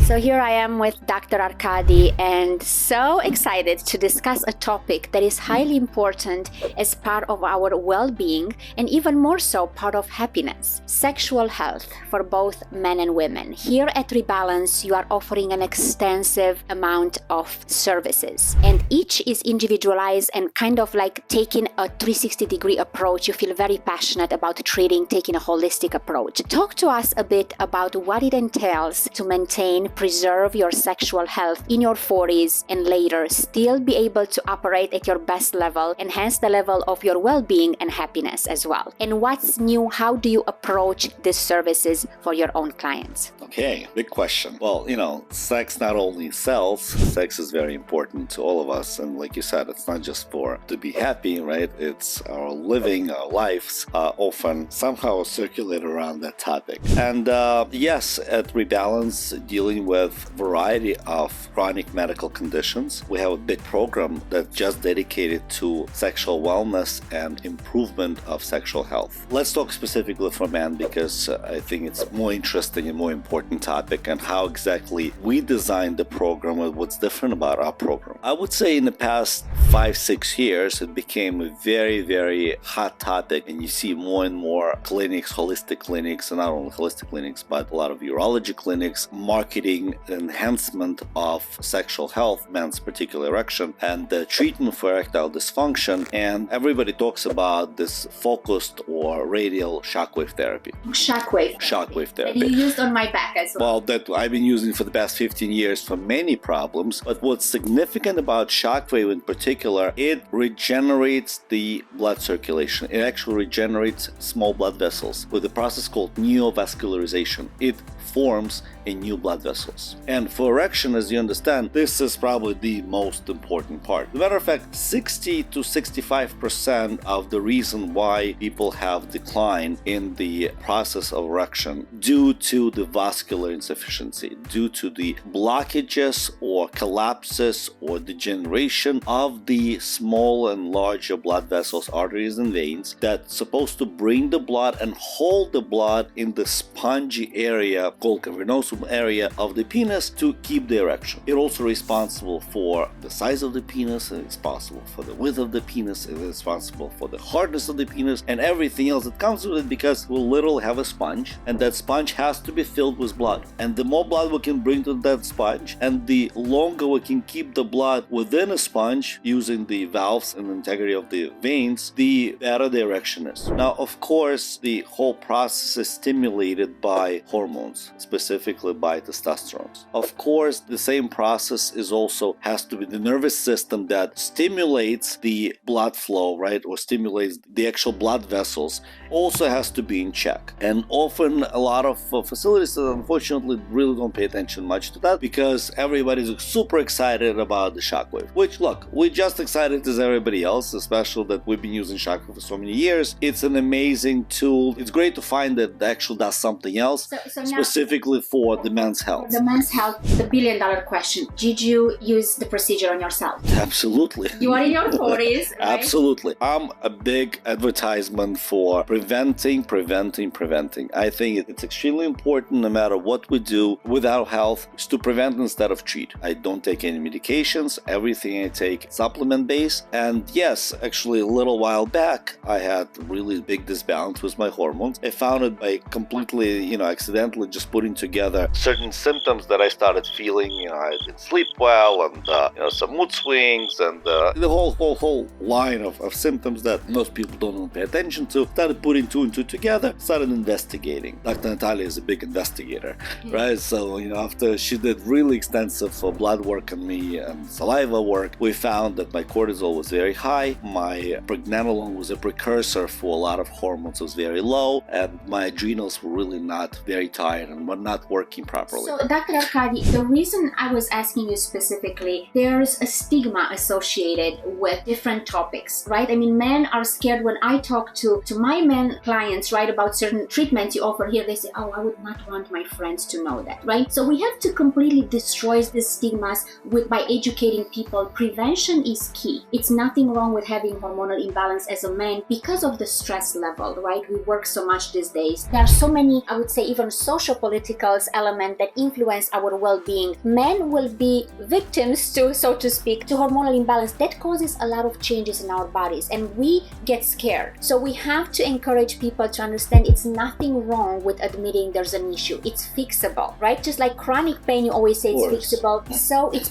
So here I am with Dr. Arkady, and so excited to discuss a topic that is highly important as part of our well-being and even more so part of happiness: sexual health for both men and women. Here at ReBalance, you are offering an extensive amount of services, and each is individualized and kind of like taking a 360-degree approach. You feel very passionate about treating, taking a holistic approach. Talk to us a bit about what it entails to maintain, preserve your sexual health in your 40s and later, still be able to operate at your best level, enhance the level of your well-being and happiness as well. And what's new? How do you approach these services for your own clients? Okay, big question. Well, sex not only sells, sex is very important to all of us. And like you said, it's not just to be happy, right? It's our living, our lives often somehow circulate around that topic. And yes, at ReBalance, dealing with variety of chronic medical conditions, we have a big program that's just dedicated to sexual wellness and improvement of sexual health. Let's talk specifically for men, because I think it's more interesting and more important topic, and how exactly we designed the program and what's different about our program. I would say in the past 5-6 years, it became a very, very hot topic, and you see more and more clinics, holistic clinics, and not only holistic clinics, but a lot of urology clinics, marketing enhancement of sexual health, men's particular erection, and the treatment for erectile dysfunction. And everybody talks about this focused or radial shockwave therapy. Shockwave therapy. That you used on my back as well. Well, that I've been using for the past 15 years for many problems. But what's significant about shockwave in particular, it regenerates the blood circulation. It actually regenerates small blood vessels with a process called neovascularization. It forms in new blood vessels. And for erection, as you understand, this is probably the most important part. As a matter of fact, 60 to 65% of the reason why people have decline in the process of erection due to the vascular insufficiency, due to the blockages or collapses or degeneration of the small and larger blood vessels, arteries and veins, that's supposed to bring the blood and hold the blood in the spongy area called cavernosum area of the penis to keep the erection. It's also responsible for the size of the penis, and it's responsible for the width of the penis, it's responsible for the hardness of the penis and everything else that comes with it, because we'll literally have a sponge, and that sponge has to be filled with blood. And the more blood we can bring to that sponge, and the longer we can keep the blood within a sponge using the valves and the integrity of the veins, the better the erection is. Now, of course, the whole process is stimulated by hormones, specifically by testosterone. Of course, the same process has to be the nervous system that stimulates the blood flow, right, or stimulates the actual blood vessels, also has to be in check. And often a lot of facilities unfortunately really don't pay attention much to that, because everybody's super excited about the shockwave, which, look, we're just excited as everybody else, especially that we've been using shockwave for so many years. It's an amazing tool. It's great to find that it actually does something else, specifically for the men's health. The men's health, the billion-dollar question. Did you use the procedure on yourself? Absolutely. You are in your 40s, right? Absolutely. I'm a big advertisement for preventing. I think it's extremely important, no matter what we do with our health, is to prevent instead of treat. I don't take any medications. Everything I take supplement-based. And yes, actually a little while back, I had really big disbalance with my hormones. I found it by completely, accidentally just putting together certain symptoms that I started feeling. I didn't sleep well, and some mood swings, and the whole line of symptoms that most people don't pay attention to. Started putting two and two together, started investigating. Dr. Natalia is a big investigator, right? So, after she did really extensive blood work on me and saliva work, we found that my cortisol was very high, my pregnenolone was a precursor for a lot of hormones, was very low, and my adrenals were really not very tired and were not working properly. So, Dr. Arkady, the reason I was asking you specifically, there's a stigma associated with different topics, right? I mean, men are scared. When I talk to my men clients, right, about certain treatments you offer here, they say, oh, I would not want my friends to know that, right? So we have to completely destroy the stigmas by educating people. Prevention is key. It's nothing wrong with having hormonal imbalance as a man because of the stress level, right? We work so much these days. There are so many, I would say, even social political elements that influence our well-being. Men will be victims to, so to speak, to hormonal imbalance. That causes a lot of changes in our bodies, and we get scared. So we have to encourage people to understand it's nothing wrong with admitting there's an issue. It's fixable, right? Just like chronic pain, you always say it's fixable. So it's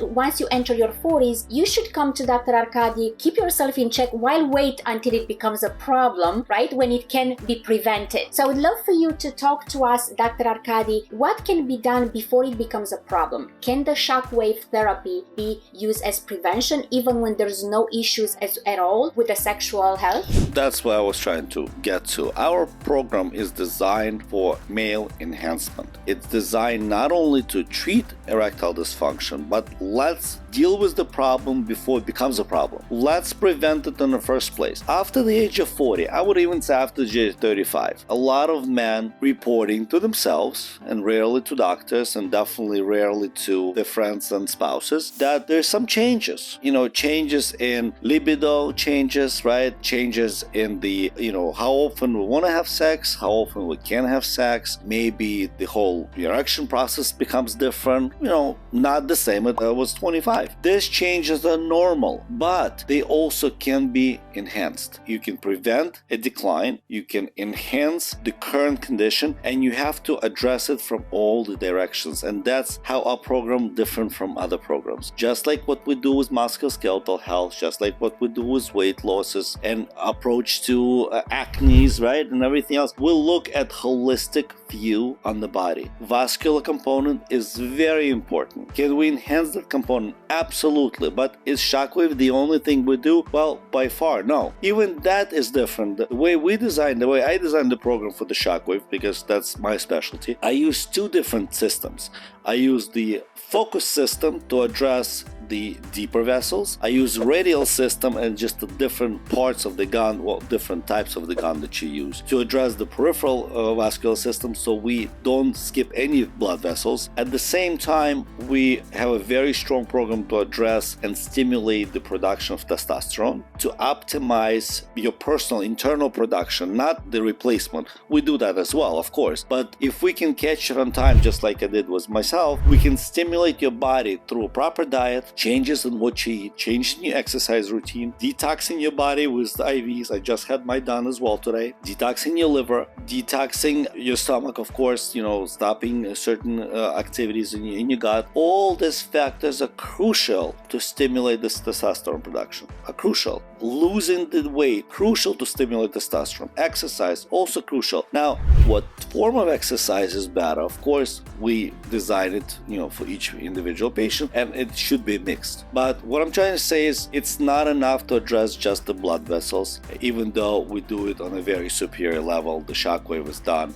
once you enter your 40s, you should come to Dr. Arkady, keep yourself in check while wait until it becomes a problem, right? When it can be prevented. So I would love for you to talk to us, Dr. Arkady, what can be done before it becomes a problem? Can the shockwave therapy be used as prevention even when there's no issues at all with the sexual health? That's what I was trying to get to. Our program is designed for male enhancement. It's designed not only to treat erectile dysfunction, but let's deal with the problem before it becomes a problem. Let's prevent it in the first place. After the age of 40, I would even say after the age of 35, a lot of men reporting to themselves and rarely to doctors and definitely rarely to their friends and spouses that there's some changes. Changes in libido, changes, right? Changes in the, how often we want to have sex, how often we can have sex. Maybe the whole erection process becomes different, not the same as I was 25. These changes are normal, but they also can be enhanced. You can prevent a decline, you can enhance the current condition, and you have to address it from all the directions. And that's how our program is different from other programs. Just like what we do with musculoskeletal health, just like what we do with weight losses and approach to acne, right, and everything else, we'll look at holistic view on the body. Vascular component is very important. Can we enhance that component? Absolutely. But is shockwave the only thing we do? Well, by far, no. Even that is different. The way I designed the program for the shockwave, because that's my specialty, I use two different systems. I use the focus system to address the deeper vessels. I use radial system and just the different parts of the gun, different types of the gun that you use to address the peripheral vascular system, so we don't skip any blood vessels. At the same time, we have a very strong program to address and stimulate the production of testosterone to optimize your personal internal production, not the replacement. We do that as well, of course, but if we can catch it on time, just like I did with myself, we can stimulate your body through a proper diet, changes in what you eat, changing your exercise routine, detoxing your body with the IVs. I just had mine done as well today. Detoxing your liver, detoxing your stomach, of course, stopping certain activities in your gut. All these factors are crucial to stimulate this testosterone production. Are crucial. Losing the weight, crucial to stimulate testosterone. Exercise, also crucial. Now, what form of exercise is better? Of course, we design it, for each individual patient, and it should be mixed. But what I'm trying to say is it's not enough to address just the blood vessels, even though we do it on a very superior level. The shockwave is done,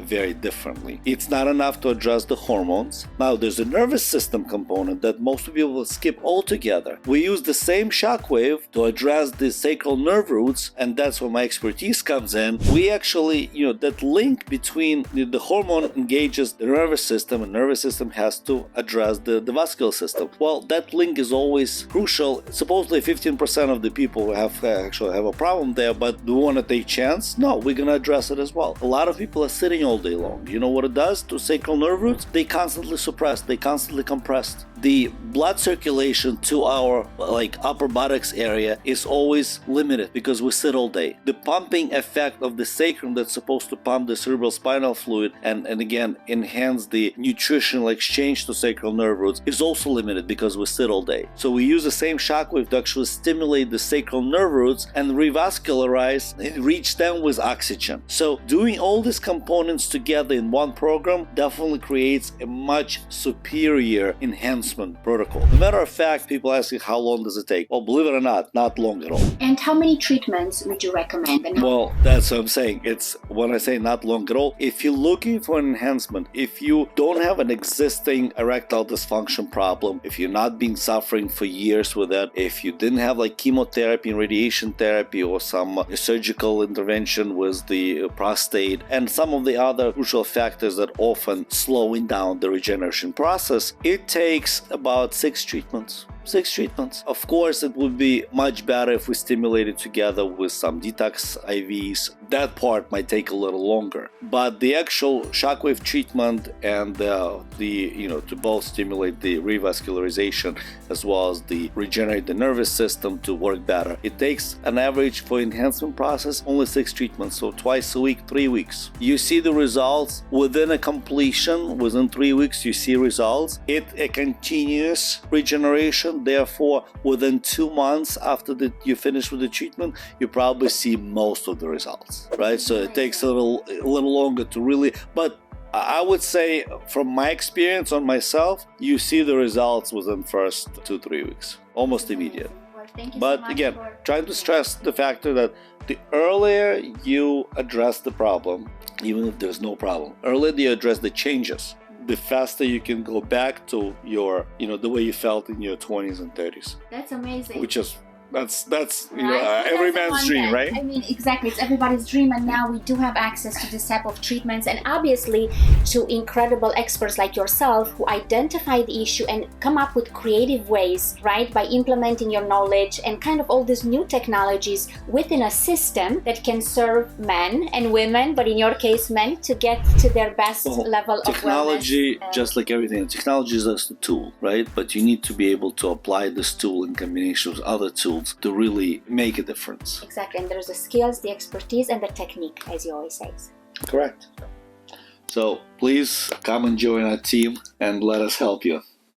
very differently. It's not enough to address the hormones. Now, there's a nervous system component that most people will skip altogether. We use the same shockwave to address the sacral nerve roots, and that's where my expertise comes in. We actually, that link between the hormone engages the nervous system, and nervous system has to address the vascular system. Well, that link is always crucial. Supposedly 15% of the people actually have a problem there, but do we want to take chance? No, we're going to address it as well. A lot of people are sitting all day long. You know what it does to sacral nerve roots? They constantly suppressed, they constantly compressed. The blood circulation to our upper buttocks area is always limited because we sit all day. The pumping effect of the sacrum that's supposed to pump the cerebral spinal fluid and again enhance the nutritional exchange to sacral nerve roots is also limited because we sit all day. So we use the same shockwave to actually stimulate the sacral nerve roots and revascularize and reach them with oxygen. So doing all these components together in one program definitely creates a much superior enhancement protocol. As a matter of fact, people asking how long does it take? Well, believe it or not long at all. And how many treatments would you recommend? Well, that's what I'm saying. It's when I say not long at all, if you're looking for an enhancement, if you don't have an existing erectile dysfunction problem, if you're not been suffering for years with that, if you didn't have chemotherapy and radiation therapy or some surgical intervention with the prostate and some of the other crucial factors that often slowing down the regeneration process, it takes about 6 treatments. 6 treatments. Of course, it would be much better if we stimulate it together with some detox IVs. That part might take a little longer. But the actual shockwave treatment and to both stimulate the revascularization as well as the regenerate the nervous system to work better. It takes an average for enhancement process only 6 treatments, so twice a week, 3 weeks. You see the results within a completion, within 3 weeks you see results. It's a continuous regeneration, therefore within 2 months after you finish with the treatment, you probably see most of the results, right? So it takes a little longer to really, but I would say from my experience on myself, you see the results within first 2-3 weeks, almost immediate. Well, thank you But so much again, for... trying to stress the factor that the earlier you address the problem, even if there's no problem, earlier you address the changes, the faster you can go back to your, the way you felt in your 20s and 30s. That's amazing. Which is that's Right? every That's man's the dream, one right? I mean, exactly. It's everybody's dream, and now we do have access to this type of treatments, and obviously to incredible experts like yourself who identify the issue and come up with creative ways, right, by implementing your knowledge and kind of all these new technologies within a system that can serve men and women, but in your case, men, to get to their best level of technology, wellness. just like everything, technology is just a tool, right? But you need to be able to apply this tool in combination with other tools to really make a difference. Exactly, and there's the skills, the expertise, and the technique, as you always say. Correct. So please come and join our team and let us help you.